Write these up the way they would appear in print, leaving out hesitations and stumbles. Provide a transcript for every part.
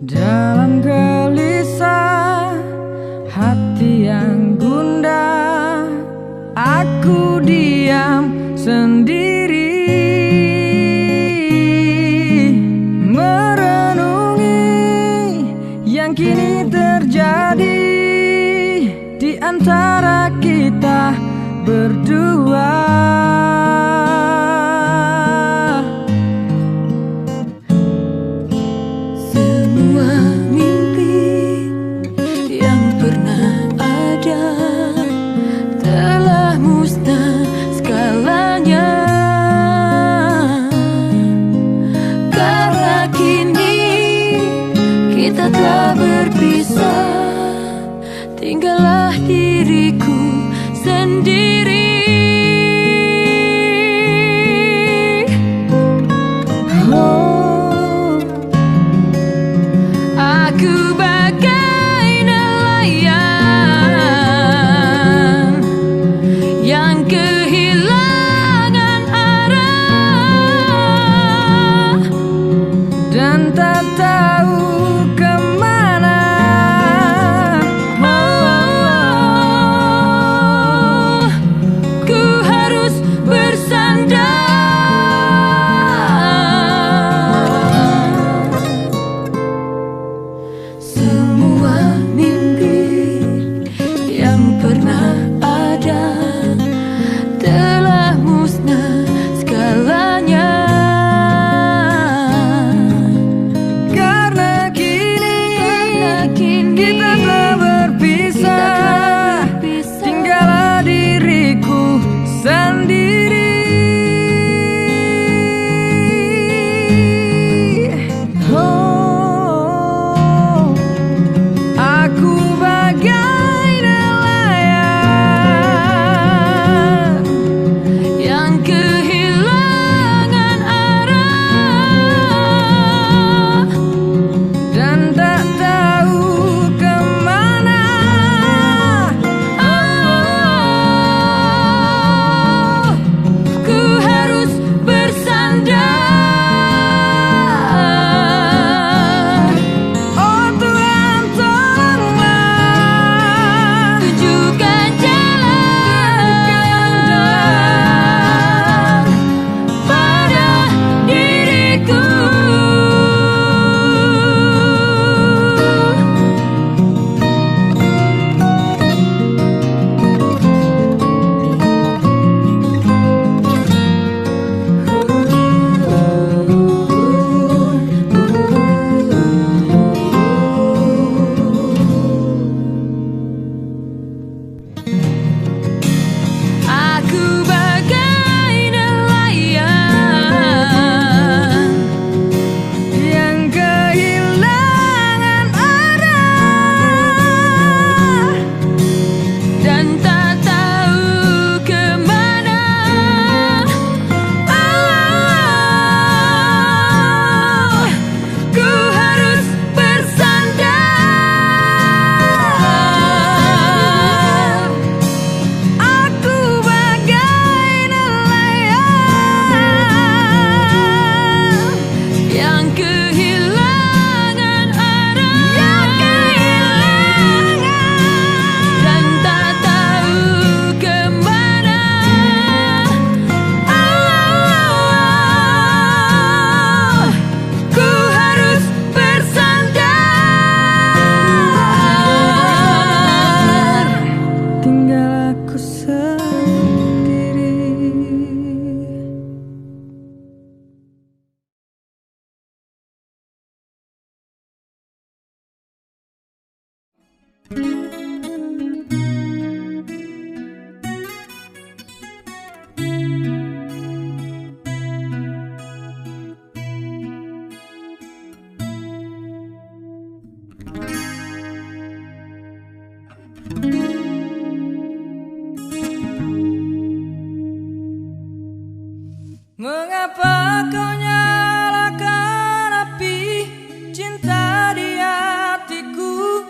Dalam gelisah hati yang gundah, aku diam sendiri, merenungi yang kini terjadi di antara kita berdua. Telah berpisah, tinggallah diriku sendiri. Oh, aku bagai nelayan yang kehilangan arah dan tak tahu mengapa kau nyalakan api cinta di hatiku,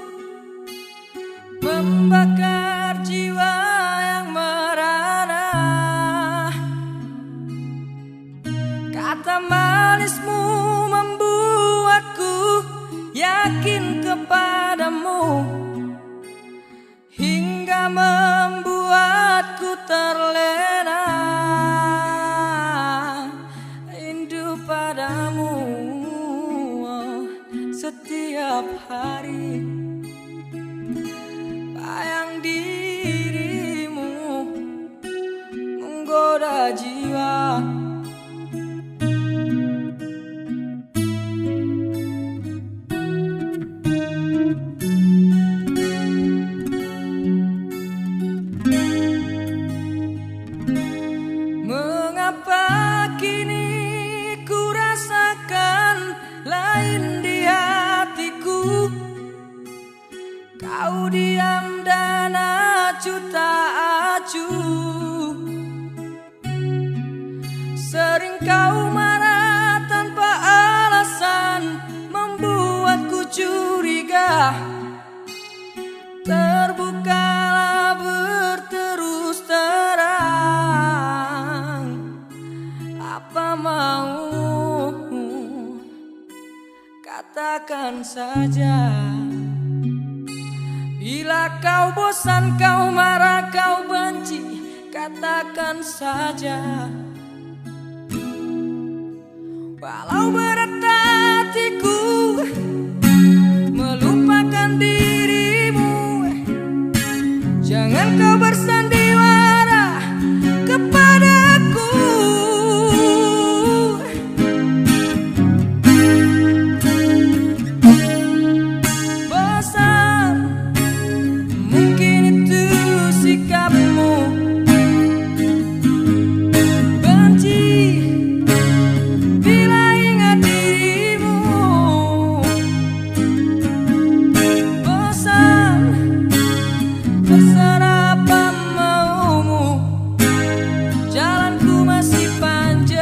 membakar jiwa yang merana. Kata manismu membuatku yang yakin kepadamu hingga membuatku terlena rindu padamu setiap hari. Bayang dirimu menggoda jiwa. Mengapa kini ku rasakan lain di hatiku? Kau diam dan acuh tak acuh. Sering kau marah tanpa alasan, membuatku curiga. Terbukalah berterus terang, apa mau katakan saja. Bila kau bosan, kau marah, kau benci, katakan saja. Walau berat hatiku melupakan dirimu, jangan kau bersandiwara kepadaku. Bosan, mungkin itu sikapmu. Benci bila ingat dirimu. Bosan, terserah apa maumu, jalanku masih panjang.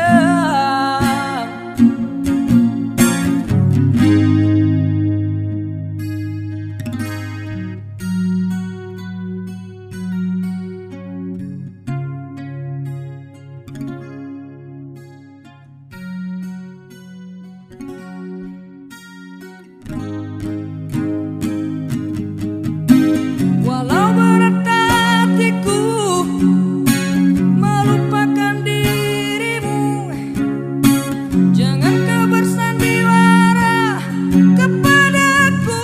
Walau berat hatiku melupakan dirimu, jangan kau bersandiwara kepadaku.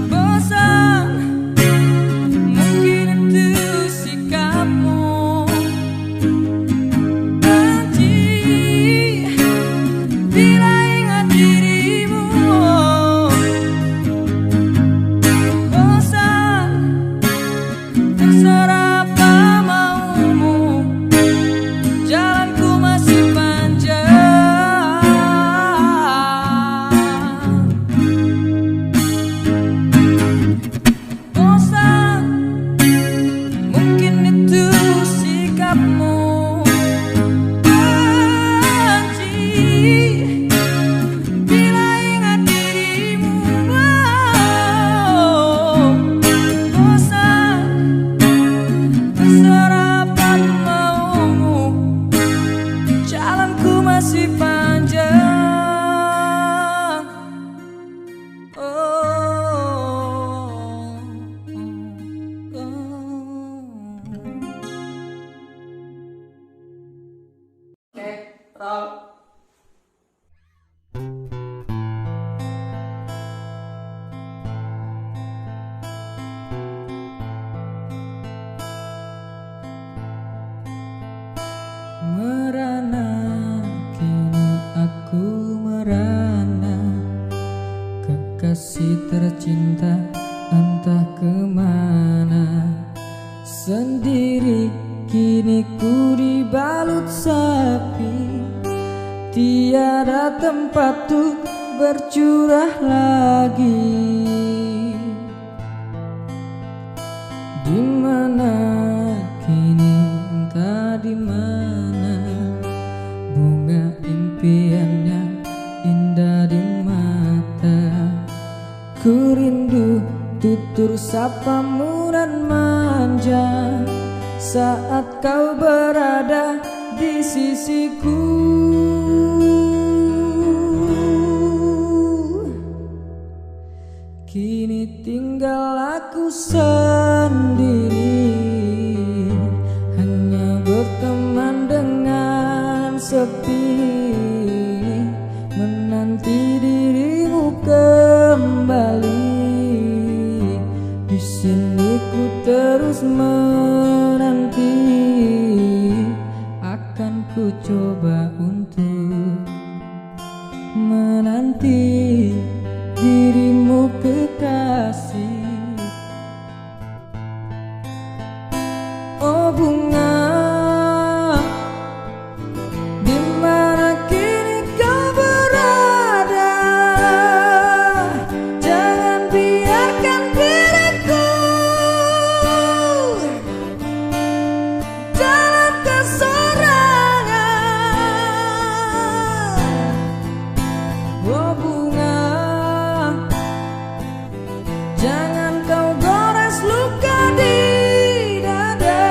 Bosan, mungkin itu sikapmu. Benci bila ingat dirimu. Bosan, terserah apa maumu, jalanku masih panjang. Bosan, mungkin itu sikapmu. Benci bila ingat dirimu. Bosan, terserah apa maumu, jalanku masih panjang. Merana, kini aku merana. Kekasih tercinta entah kemana. Sendiri kini ku dibalut sepi, tiada tempat tuh bercurah lagi. Di mana kini, entah di mana, bunga impiannya indah di mata. Ku rindu tutur sapamu dan manja saat kau berada di sisiku. Kini tinggal aku sendiri, hanya berteman dengan sepi, menanti dirimu kembali. Di sini ku terus menanti, akan ku coba untuk menanti dirimu kekasih. Oh bunga, di mana kini kau berada? Jangan biarkan diriku dalam kesorangan. Oh bunga, jangan kau gores luka di dada.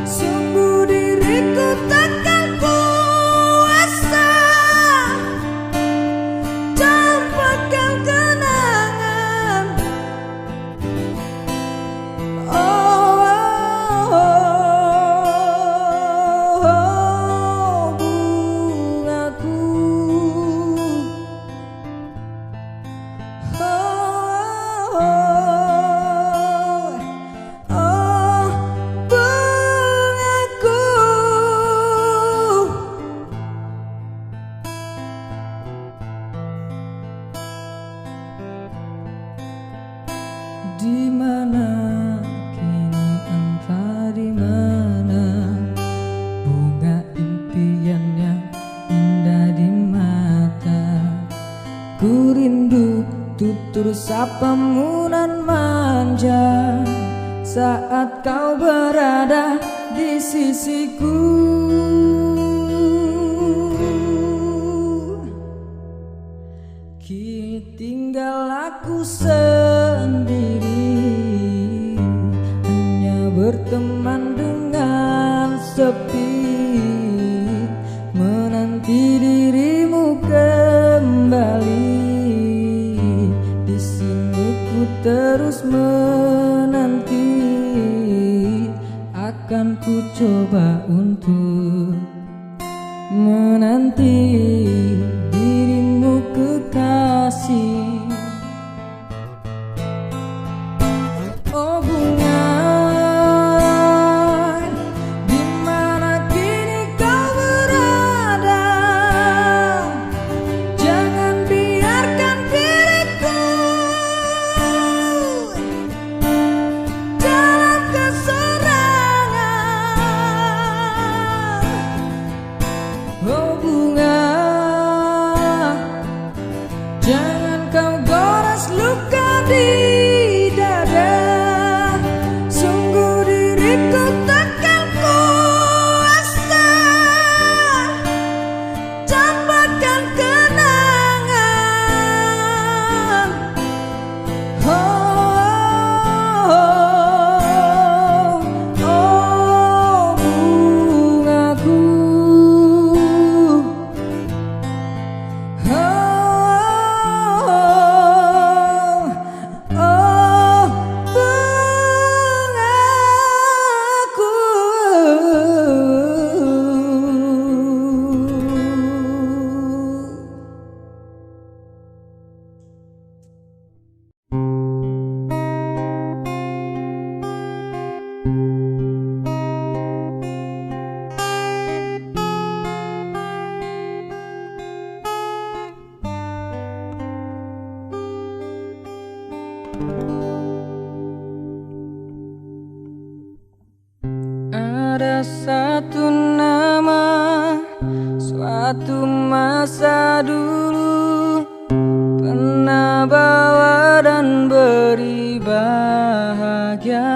Sungguh diriku takkan kuasa dapatkan kenangan. Oh, oh, oh, oh, bungaku. Di mana kini, entah di mana, bunga impiannya indah di mata. Ku rindu tutur sapamu nan manja saat kau berada di sisiku. Kini tinggal aku sendiri, hanya berteman dengan sepi, menanti dirimu kembali. Di sini ku terus menanti, akan ku coba untuk menanti dirimu kekasih. Oh bunga, di mana kini kau berada? Jangan biarkan diriku dalam kesorangan. Oh bunga, jangan kau gores luka di dada. Sungguh diriku takkan kuasa dapatkan kenangan. Oh, oh, oh, oh, bungaku. Oh, oh, ada satu nama, suatu masa dulu pernah bawa dan beri bahagia.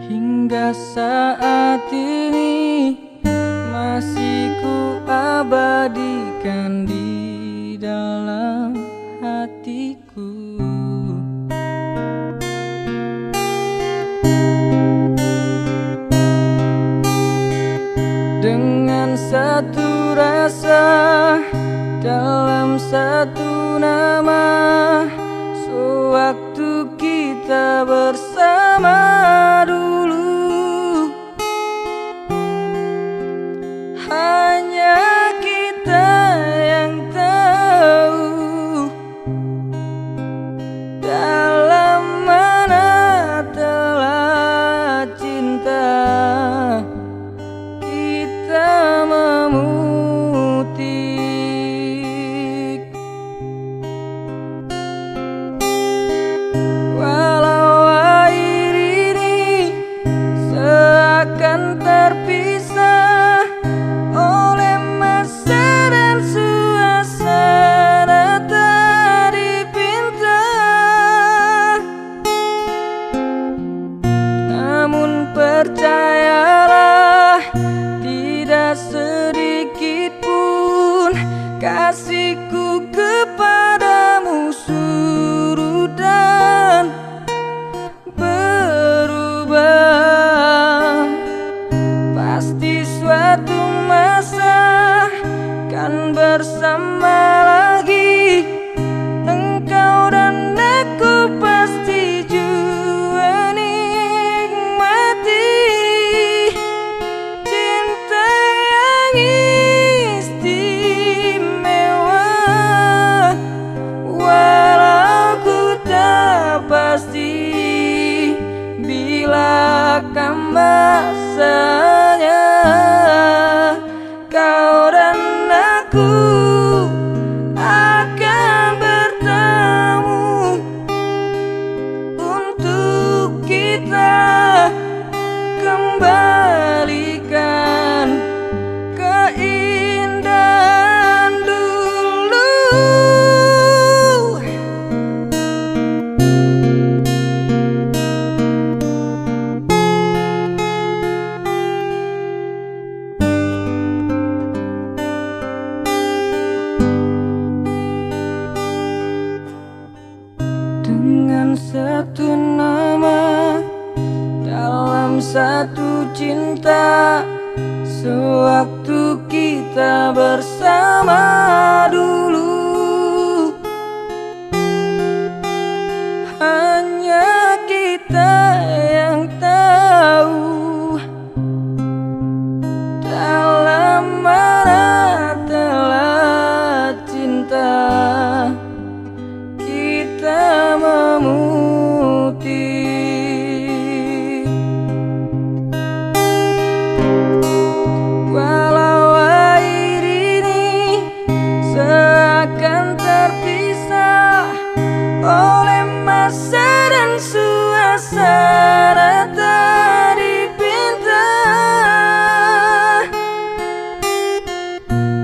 Hingga saat ini masih ku abadikan di dalam hatiku. satu nama sewaktu kita bersama dulu. Hanya kita yang tahu dalam mana telah cinta kita memutik. Walau air ini seakan terpisah oleh masa dan suasana tak dipinta, namun percayalah tidak sedikit pun kasihku kepadamu surut dan berubah. Pasti suatu masa kan bersama lagi, engkau dan aku pasti juga nikmati cinta yang istimewa. Walau ku tak pasti bila akan masanya kau dan aku akan bertemu untuk kita kembalikan keindahan dulu. Dengan satu nama dalam satu cinta sewaktu kita bersama dulu. Hanya kita yang tahu dalam mana telah cinta kita memutik. Walau air ini seakan terpisah oleh masa dan suasana tak dipinta,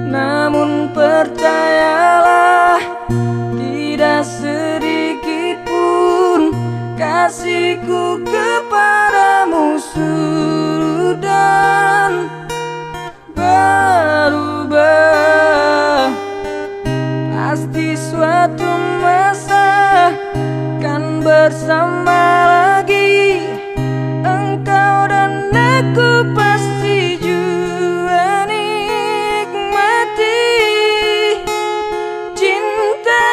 namun percayalah tidak sedikit pun kasihku kepadamu surut dan berubah. Pasti suatu masa kan bersama lagi, engkau dan aku pasti juga nikmati cinta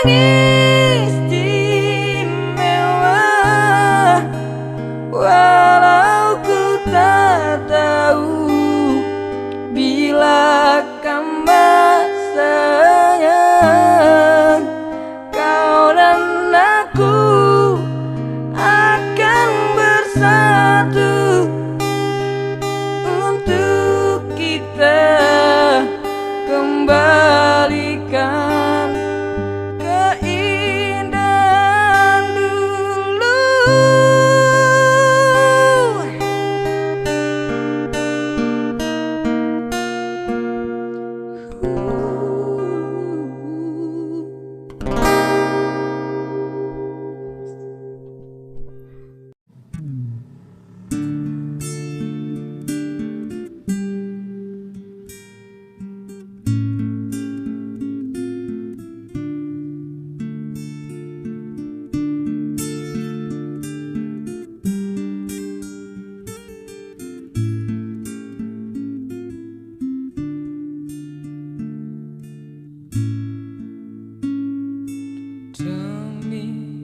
yang istimewa. Walau ku tak tahu bila akan masanya kau dan aku akan bersatu untuk kita kembalikan keindahan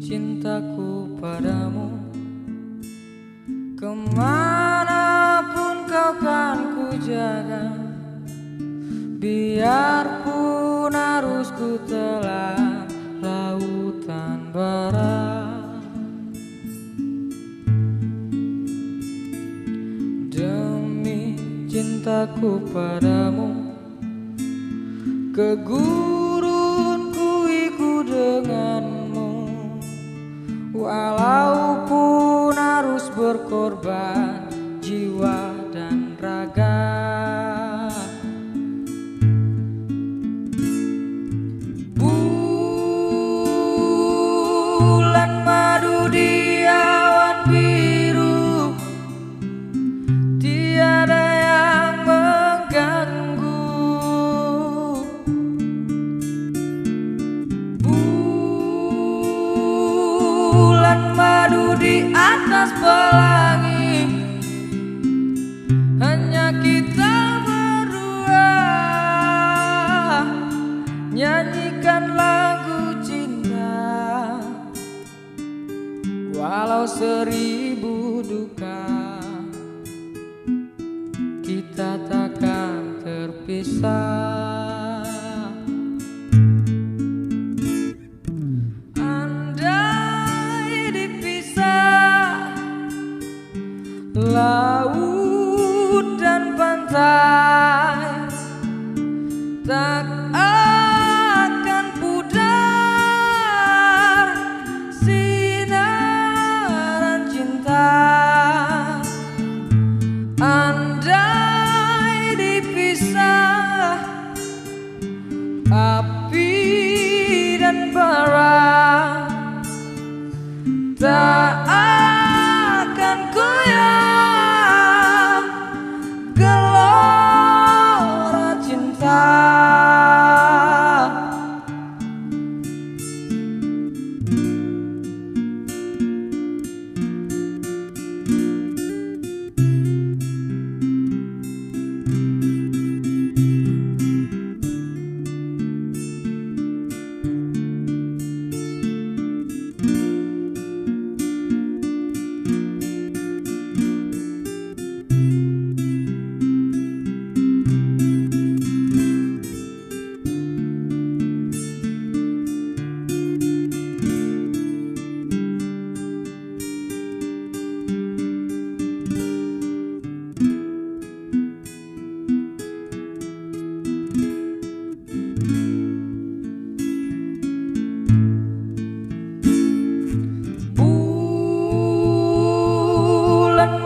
cintaku padamu. Kemanapun kau kan ku jaga, biarpun harus ku telan lautan bara. Demi cintaku padamu, ke gurun ku ikut denganmu, walaupun harus berkorban jiwa dan raga. Bulan madu di awan biru, tiada yang mengganggu. Bulan madu di atas pelangi, hanya kita berdua, nyanyikan lagu cinta, walau 1000 duka, kita takkan terpisah. Andai dipisah laut dan pantai, tak akan pudar sinaran cinta. Andai dipisah api dan bara, tak akan goyah gelora cinta.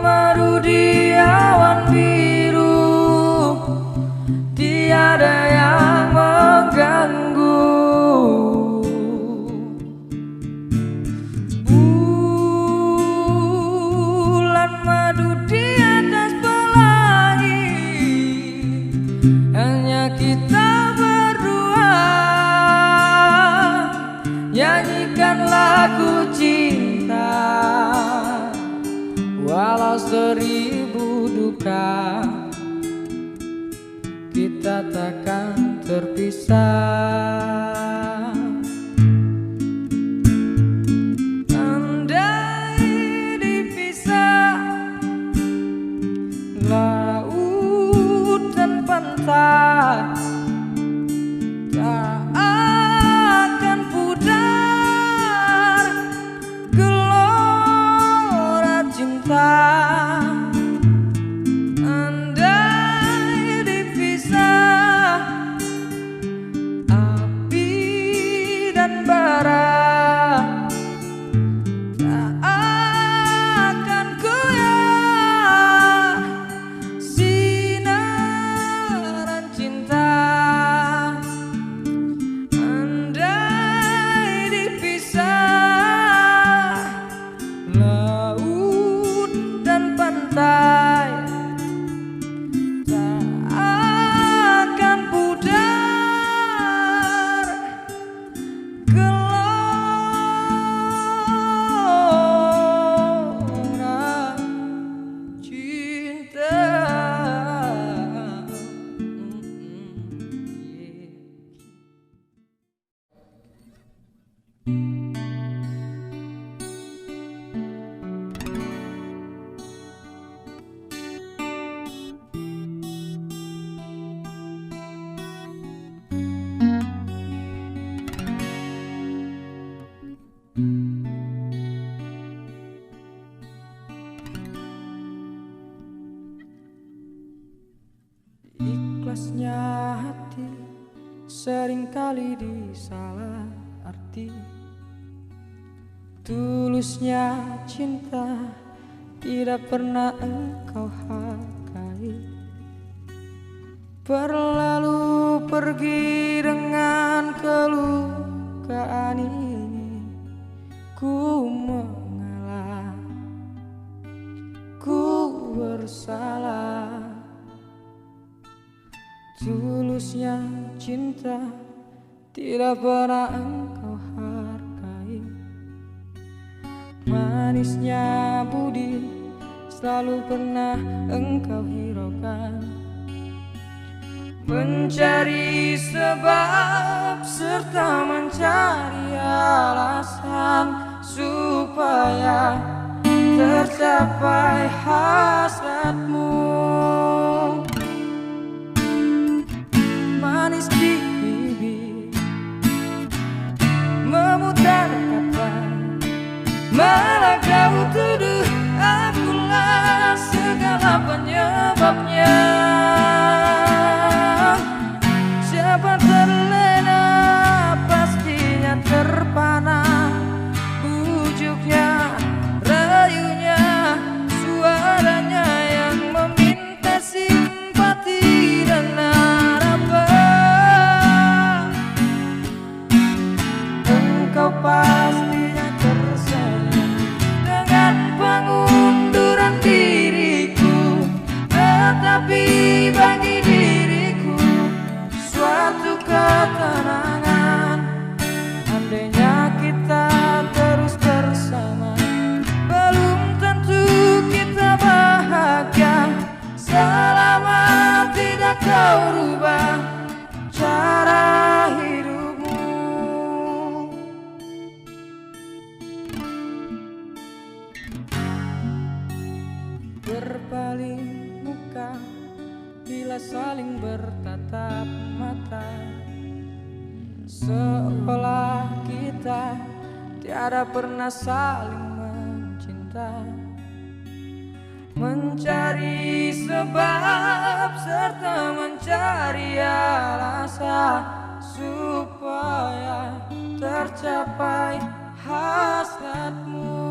Madu di awan biru, tiada yang mengganggu. Bulan madu di atas pelangi, hanya kita berdua, nyanyikan lagu cinta, walau 1000 duka, kita takkan terpisah. Andai dipisah laut dan pantai, tak akan pudar gelora cinta. Andai dipisah api sesekali disalah arti. Tulusnya cinta tidak pernah engkau hargai. Berlalu pergi dengan kelukaan ini. Ku mengalah, ku bersalah. Tulusnya cinta tidak pernah engkau hargai. Manisnya budi selalu pernah engkau hiraukan. Mencari sebab serta mencari alasan supaya tercapai hasratmu. Manis di bibir memutar kata, malah kau tuduh akulah segala penyebabnya. Siapa terlena pastinya terpana. Bujuknya, rayunya, suaranya yang meminta simpati dan harapan. Engkau pastinya tersenyum dengan pengunduran diriku, tetapi bagi diriku suatu ketenangan. Andainya kita terus bersama, belum tentu kita bahagia. Selama tidak kau rubah cara hidupmu. Berpaling muka bila saling bertatap mata, seolah kita tiada pernah saling mencinta. Mencari sebab serta mencari alasan supaya tercapai hasratmu.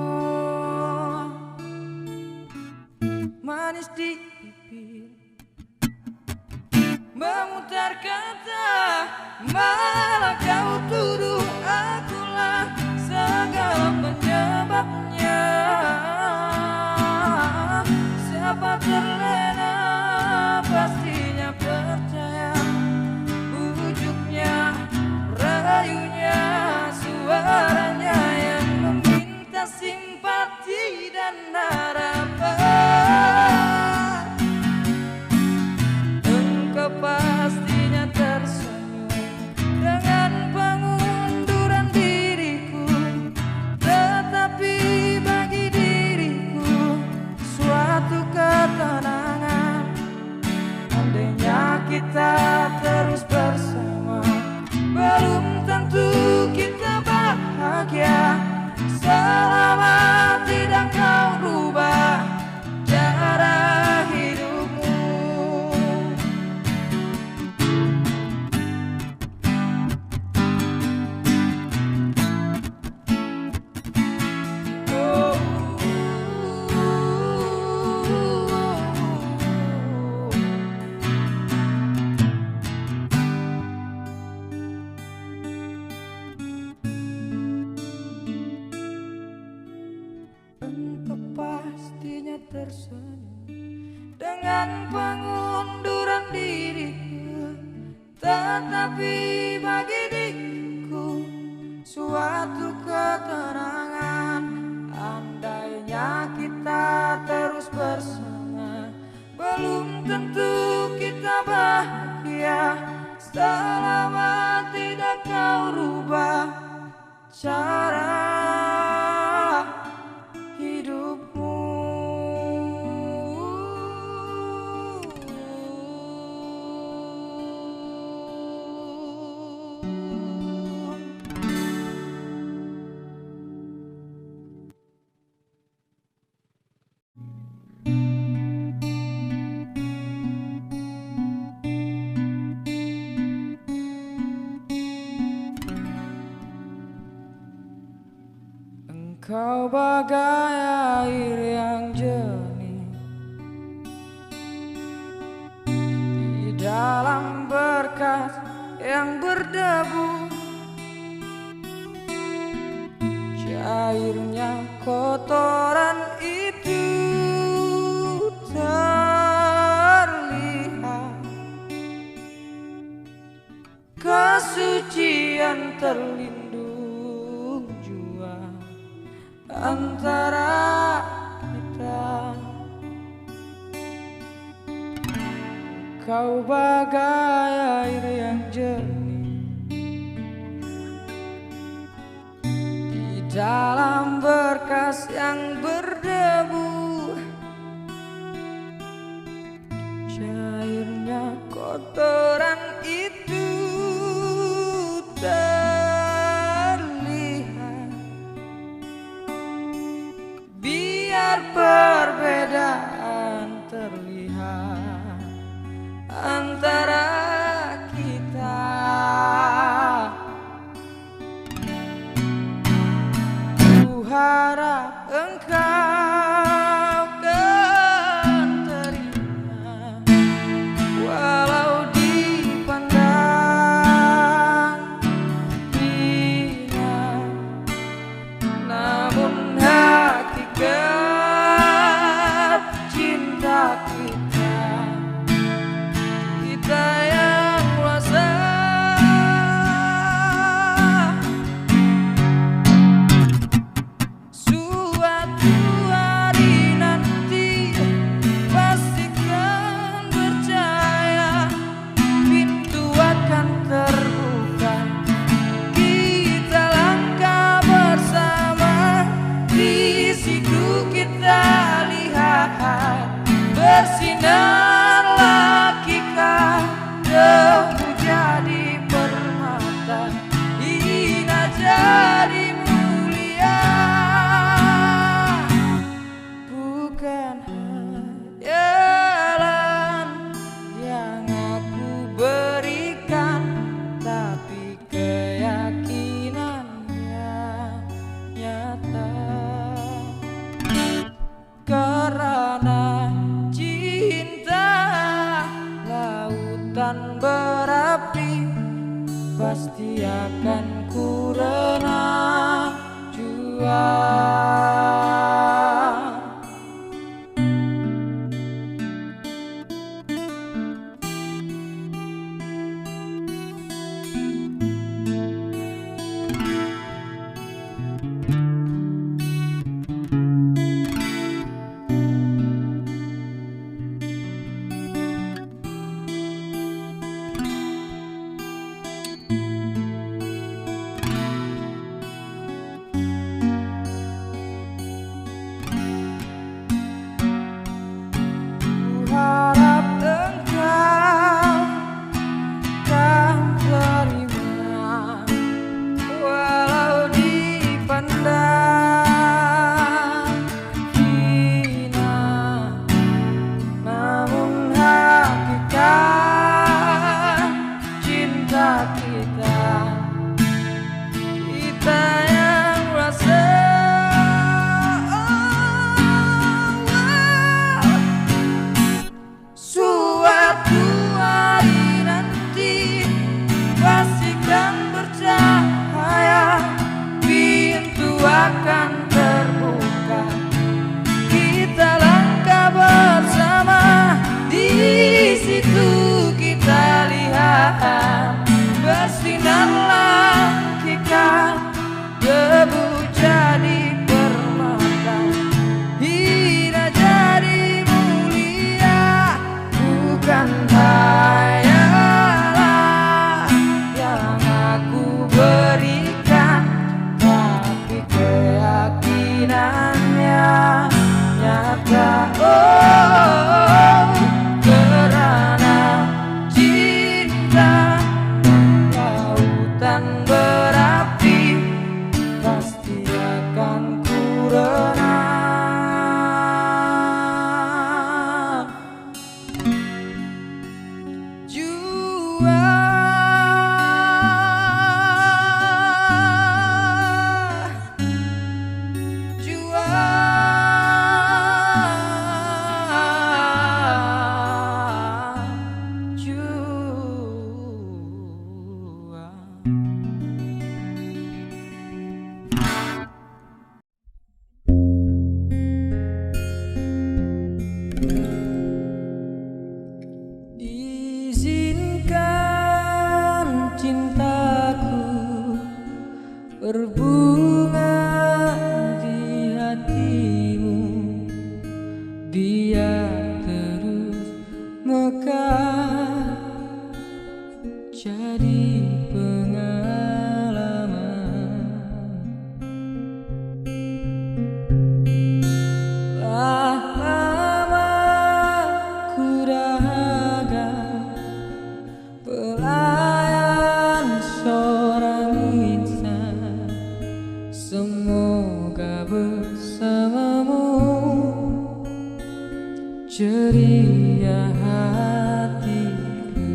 Manis di bibir memutar kata, malah kau tuduh akulah segala penyebabnya. Siapa terlena pastinya percaya. Bujuknya, rayunya, suaranya yang meminta simpati dan harapan. Engkau pastinya tersenyum dengan pengunduran diriku, tetapi bagi diriku suatu ketenangan. Andainya kita terus bersama, belum tentu kita bahagia. Selama tidak kau rubah cara hidupmu. Engkau pastinya tersenyum dengan pengunduran diriku, tetapi bagi diriku suatu ketenangan. Andainya kita terus bersama, belum tentu kita bahagia. Selama tidak kau rubah cara hidupmu. Kau bagai air yang jernih di dalam berkas yang berdebu, cairnya kotoran itu terlihat, kesucian terlindung jua antara kita. Kau bagai air yang jernih di dalam berkas yang berdebu, cairnya kotoran itu terlihat. Biar perbedaan terlihat antara kita, ku harap engkau kan terima, walau dipandang hina, namun hakikat cinta kita yang kuasa. Suatu hari nanti pastikan percaya, pintu akan terbuka, kita langkah bersama. Di situ kita lihat bersinarlah kita, debu jadi permata, hina jadi mulia. Bukan hayalan yang aku berikan, tapi keyakinan yang nyata. Karena cinta bunga di hatimu biar terus mekar jadi pengalaman. Lama ku dahaga pelayan seorang insan, semoga bersamamu ceria hatiku.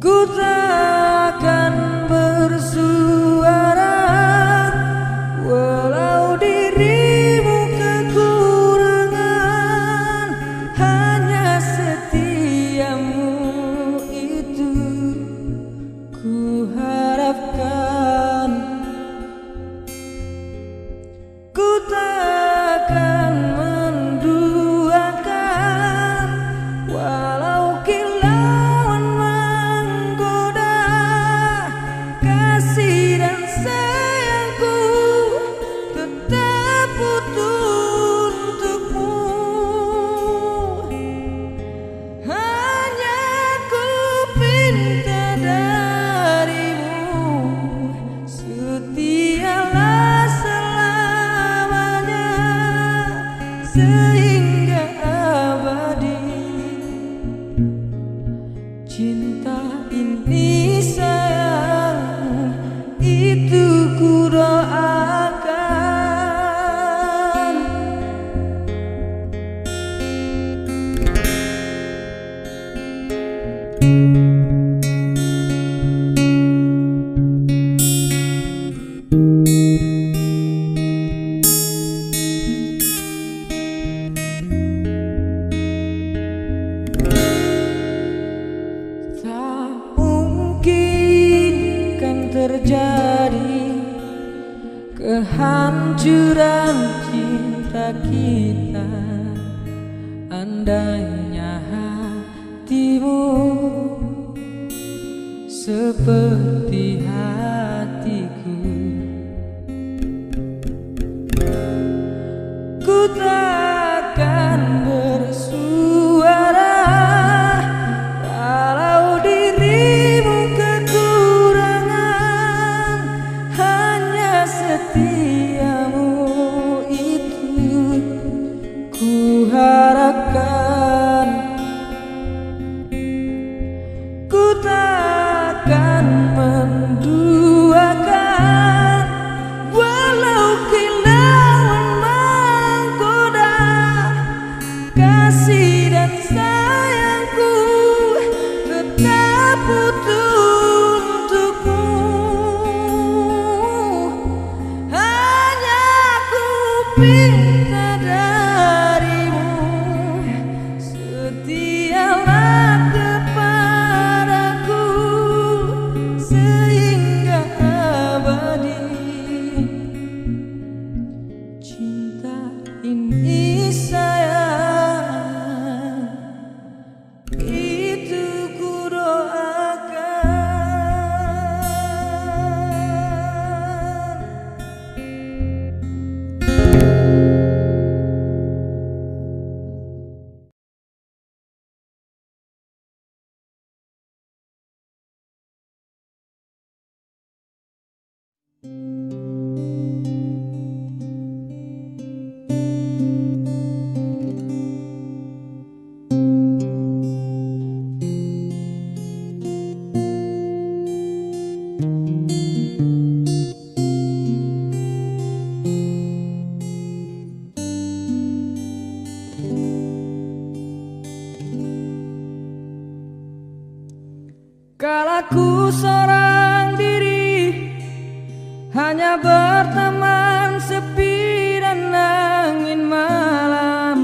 Ku takkan bersuara walau dirimu kekurangan, hanya setiamu itu ku harapkan. Ku takkan menduakan walau kilauan menggoda, kasih dan sayangku tetap utuh untukmu. Hanya ku pinta darimu, setialah selamanya sehingga abadi. Cinta ini sayang, itu ku doakan. Tak mungkin kan terjadi kehancuran cinta kita andainya hatimu seperti hatiku. Ku takkan bersuara walau dirimu kekurangan, hanya setiamu itu ku harapkan. Ku takkan menduakan walau kilauan menggoda, kasih dan sayangku tetap utuh untukmu. Hanya ku pinta darimu, setialah kepadaku sehingga abadi. Cinta ini sayang, itu ku doakan. Kalaku seorang diri, hanya berteman sepi dan angin malam.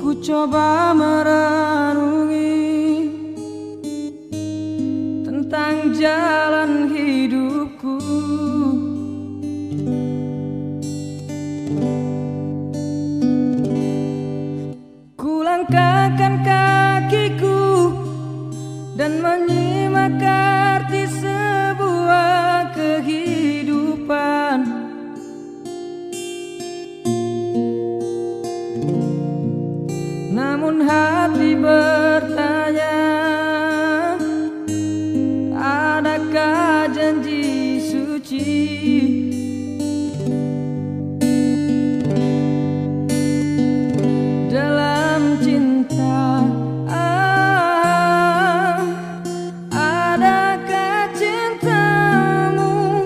Ku coba merenungi tentang jalan hidupku. Ku langkahkan dan menyimak arti sebuah kehidupan. Namun hati bertanya, adakah janji suci dalam cinta? Adakah cintamu?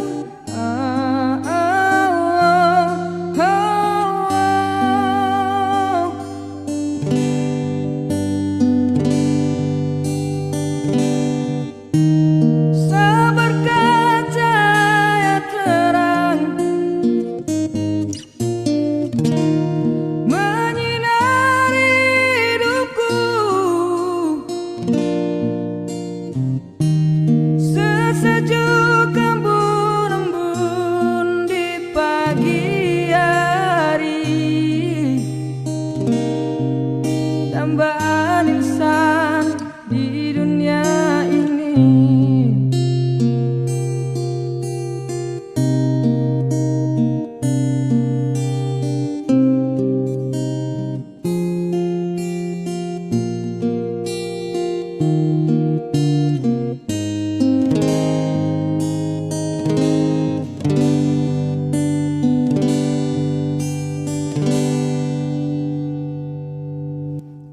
Seberkat cahaya terang menyinari hidupku, sesejuk embun-embun di pagi hari, dambaan insan di dunia ini.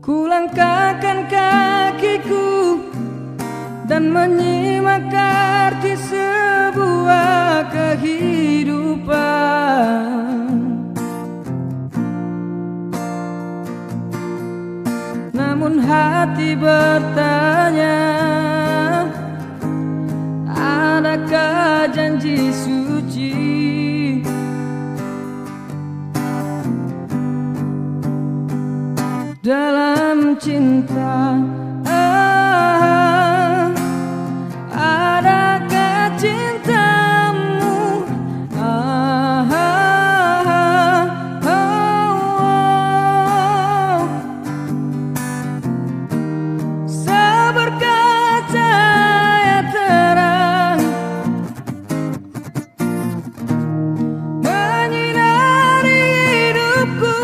Kulangkahkan kakiku dan menyimak arti sebuah kehidupan. Namun hati bertanya, adakah janji suci dalam cinta? Adakah cintamu? Seberkat cahaya terang menyinari hidupku,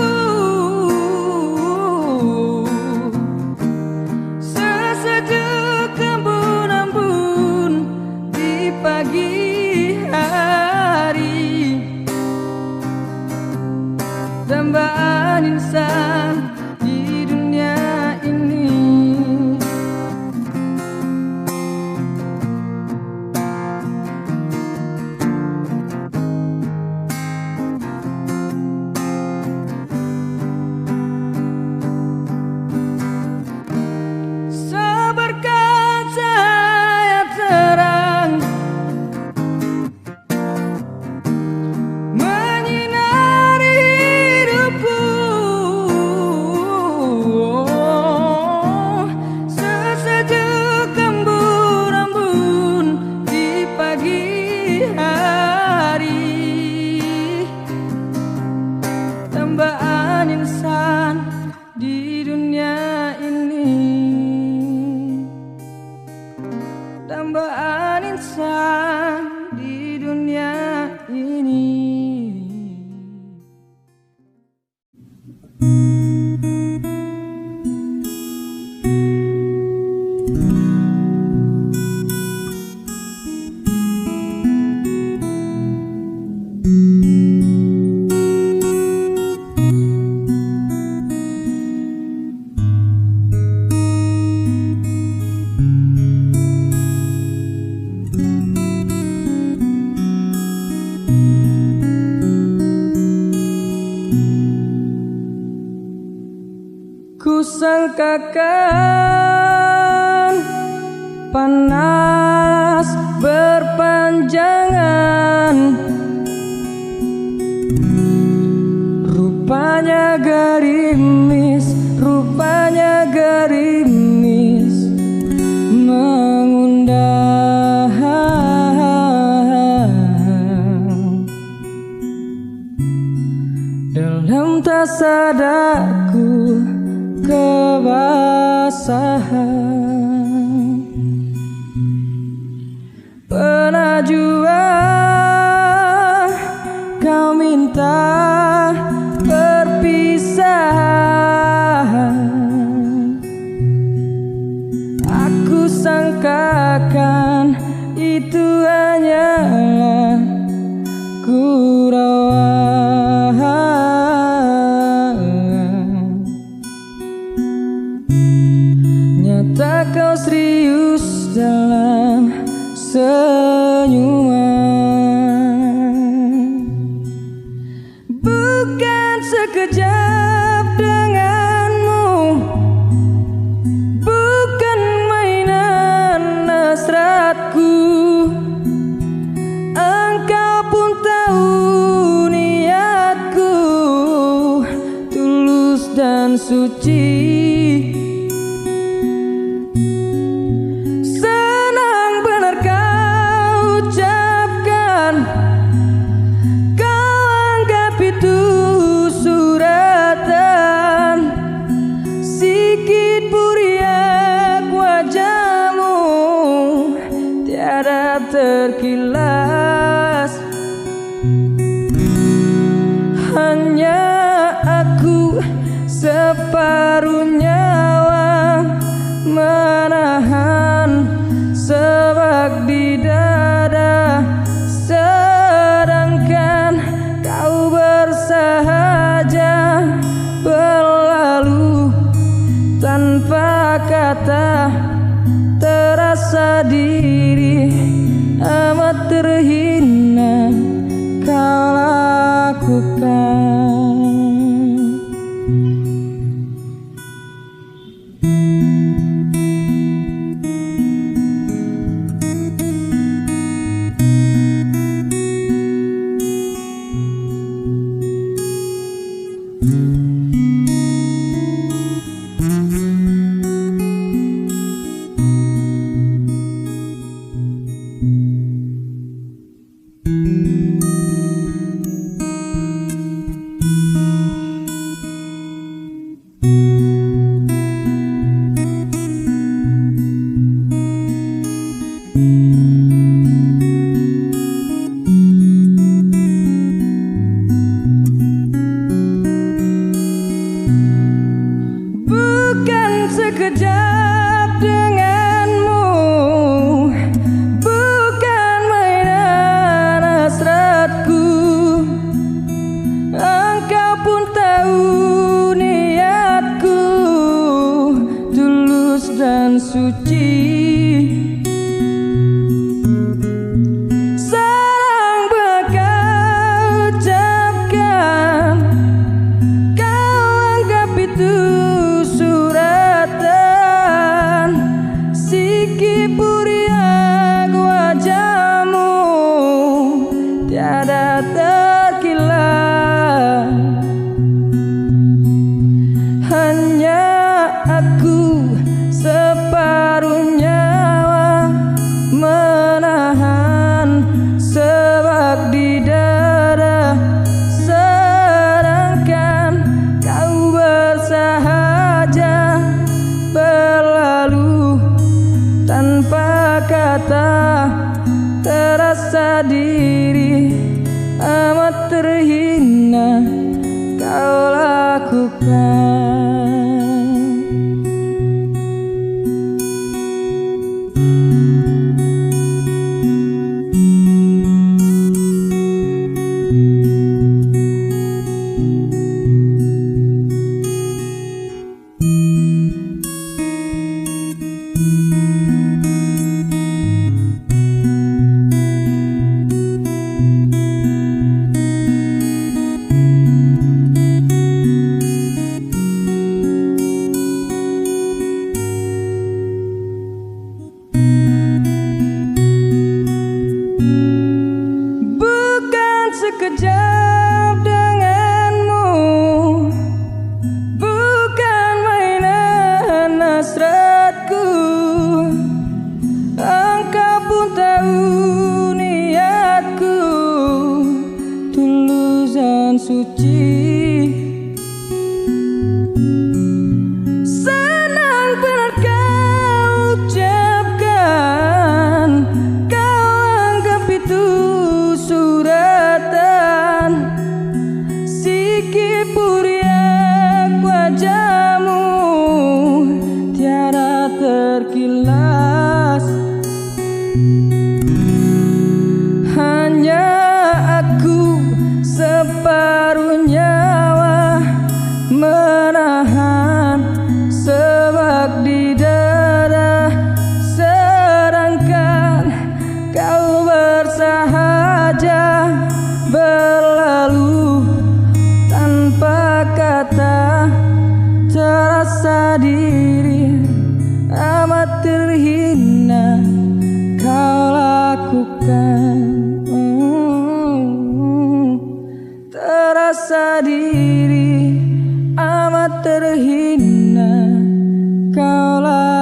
sesejuk embun-embun di pagi hari, dambaan insan di dunia ini. Seberkat cahaya terang menyinari hidupku, sesejuk embun-embun di pagi hari, dambaan insan di dunia ini. Dambaan insan di dunia ini. Kusangkakan panas berpanjangan, rupanya gerimis, rupanya gerimis mengundang. Dalam tak sadarku kebasahan, sangkakan itu hanyalah gurauan. Nyata kau serius dalam senyuman, bukan sekejap denganmu, bukan mainan hasratku. Engkau pun tahu niatku tulus dan suci. Senang benar kau ucapkan, kau anggap itu suratan. Sikit buriak wajahmu tiada terkilas. Hanya aku separuh nyawa menahan sebab di dada, sedangkan kau bersahaja berlalu tanpa kata. Terasa diri amat terhina kau lakukan. Bukan sekejap denganmu, bukan mainan hasratku. Engkau pun tahu niatku tulus dan suci. Senang benar kau ucapkan, kau anggap itu suratan. Sikit buriak wajahmu tiada terkilat. Hanya aku separuh nyawa menahan sebab di dada, sedangkan kau bersahaja berlalu tanpa kata. Terasa diri amat terhina kau lakukan. Sekejap denganmu, bukan mainan hasratku. Engkau pun tahu niatku tulus dan suci. Senang benar kau ucapkan, kau anggap itu suratan. Sikit buriak wajahmu tiada terkilat. amat terhina kau lakukan. Terasa diri amat terhina kau lakukan.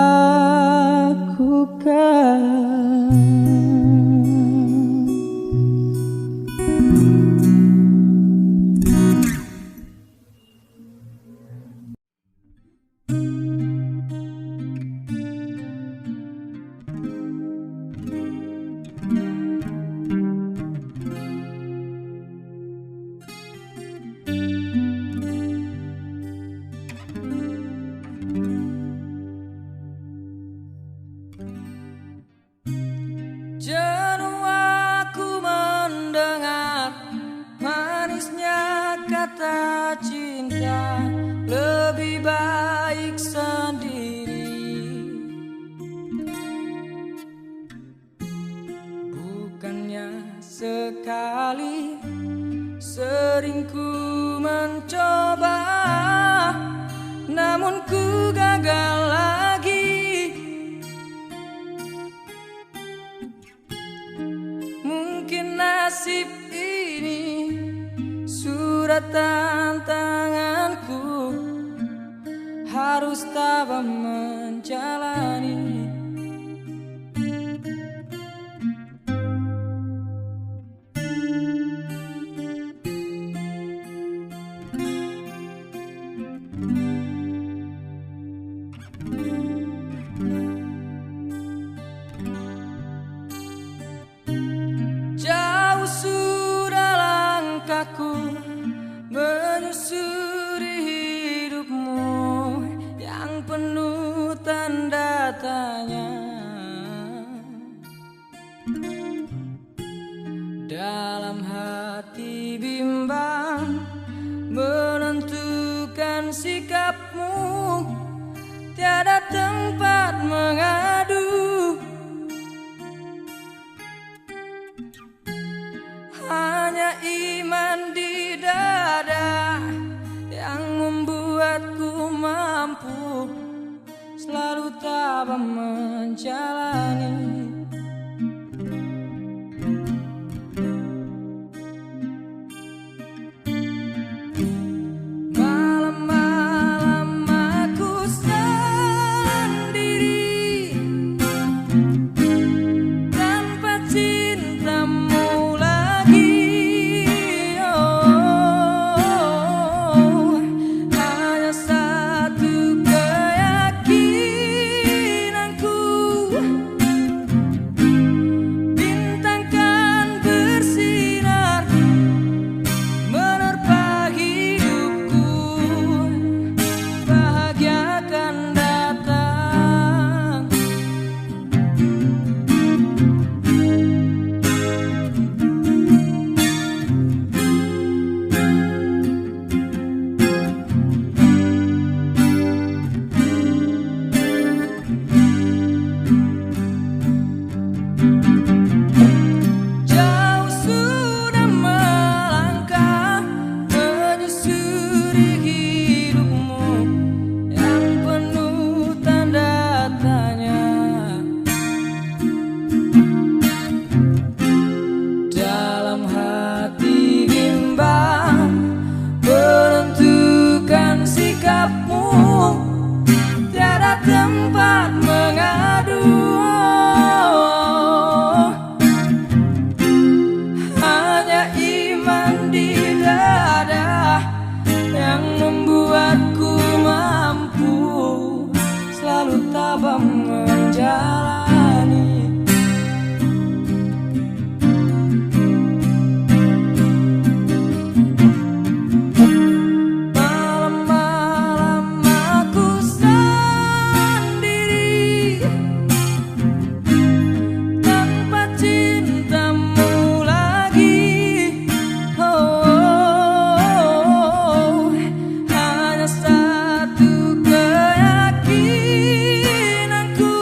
Jenuh aku mendengar manisnya kata cinta, lebih baik sendiri. Bukannya sekali sering ku mencoba, namun ku gagal lagi. Mungkin nasib ini suratan tanganku, harus tabah menjalani. Jauh sudah langkahku menyusuri hidupmu yang penuh tanda tanya. Dalam hati bimbang menentukan sikapmu, tiada tempat mengadu. Hanya iman di dada yang membuatku mampu selalu tabah menjalani. Malam-malam aku sendiri tanpa cintamu lagi. Hanya satu keyakinanku, bintang kan bersinar menerpa hidupku, bahagia akan datang. Jauh sudah melangkah menyusuri hidupmu yang penuh tanda tanya. Dalam hati bimbang menentukan sikapmu, tiada tempat mengadu. Hanya iman di dada yang membuatku mampu selalu tabah menjalani. Malam-malam aku sendiri tanpa cintamu lagi. Hanya satu keyakinanku,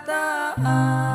perkataan.